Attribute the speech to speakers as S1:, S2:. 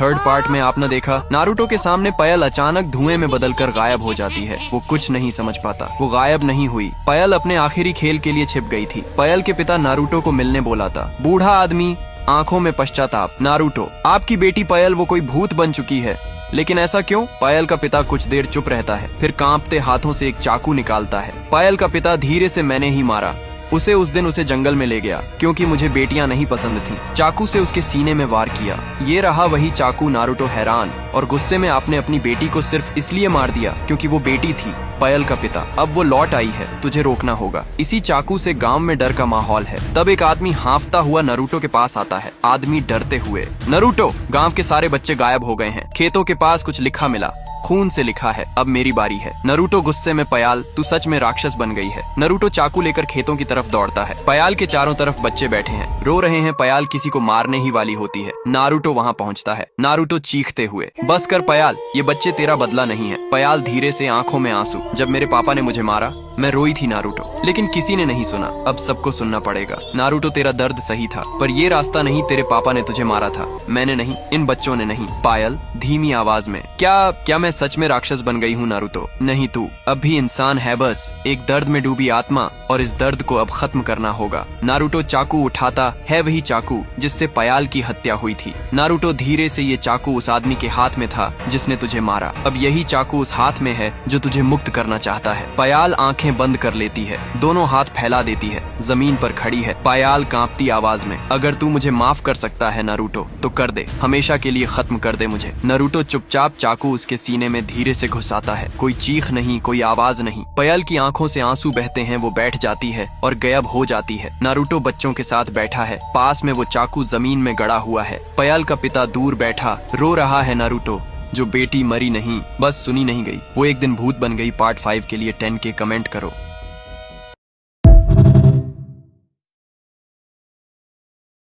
S1: Third part में आपने देखा नारुतो के सामने पायल अचानक धुएं में बदलकर गायब हो जाती है। वो कुछ नहीं समझ पाता, वो गायब नहीं हुई, पायल अपने आखिरी खेल के लिए छिप गई थी। पायल के पिता नारुतो को मिलने बोला था। बूढ़ा आदमी, आंखों में पश्चाताप। नारुतो, आपकी बेटी पायल वो कोई भूत बन चुकी है। लेकिन ऐसा क्यों? पायल का पिता कुछ देर चुप रहता है, फिर कांपते हाथों से एक चाकू निकालता है। पायल का पिता धीरे से, मैंने ही मारा उसे, उस दिन उसे जंगल में ले गया क्योंकि मुझे बेटियां नहीं पसंद थी। चाकू से उसके सीने में वार किया। ये रहा वही चाकू। नारुतो हैरान और गुस्से में, आपने अपनी बेटी को सिर्फ इसलिए मार दिया क्योंकि वो बेटी थी। पायल का पिता, अब वो लौट आई है, तुझे रोकना होगा। इसी चाकू से गांव में डर का माहौल है। तब एक आदमी हांफता हुआ नारुतो के पास आता है। आदमी डरते हुए, नारुतो, गांव के सारे बच्चे गायब हो गए हैं, खेतों के पास कुछ लिखा मिला, खून से लिखा है, अब मेरी बारी है। नारुतो गुस्से में, पायल तू सच में राक्षस बन गई है। नारुतो चाकू लेकर खेतों की तरफ दौड़ता है। पायल के चारों तरफ बच्चे बैठे हैं, रो रहे हैं। पायल किसी को मारने ही वाली होती है। नारुतो वहाँ पहुँचता है। नारुतो चीखते हुए, बस कर पायल, ये बच्चे तेरा बदला नहीं है। पायल धीरे से, आंखों में आंसू, जब मेरे पापा ने मुझे मारा मैं रोई थी नारुतो, लेकिन किसी ने नहीं सुना, अब सबको सुनना पड़ेगा। नारुतो, तेरा दर्द सही था, पर ये रास्ता नहीं, तेरे पापा ने तुझे मारा था, मैंने नहीं, इन बच्चों ने नहीं। पायल धीमी आवाज में, क्या मैं सच में राक्षस बन गई हूँ नारुतो? नहीं, तू अब भी इंसान है, बस एक दर्द में डूबी आत्मा, और इस दर्द को अब खत्म करना होगा। नारुतो चाकू उठाता है, वही चाकू जिससे पायल की हत्या हुई थी। नारुतो धीरे से, ये चाकू उस आदमी के हाथ में था जिसने तुझे मारा, अब यही चाकू उस हाथ में है जो तुझे मुक्त करना चाहता है। पायल आंखें बंद कर लेती है, दोनों हाथ फैला देती है, जमीन पर खड़ी है। पायल कांपती आवाज में, अगर तू मुझे माफ कर सकता है नारुतो तो कर दे, हमेशा के लिए खत्म कर दे मुझे। नारुतो चुपचाप चाकू उसके सीने में धीरे से घुसाता है। कोई चीख नहीं, कोई आवाज नहीं। पायल की आंखों से आंसू बहते हैं, वो बैठ जाती है और गायब हो जाती है। नारुतो बच्चों के साथ बैठा है, पास में वो चाकू जमीन में गड़ा हुआ है। पायल का पिता दूर बैठा रो रहा है। नारुतो, जो बेटी मरी नहीं, बस सुनी नहीं गई, वो एक दिन भूत बन गई। पार्ट 5 के लिए 10K कमेंट करो।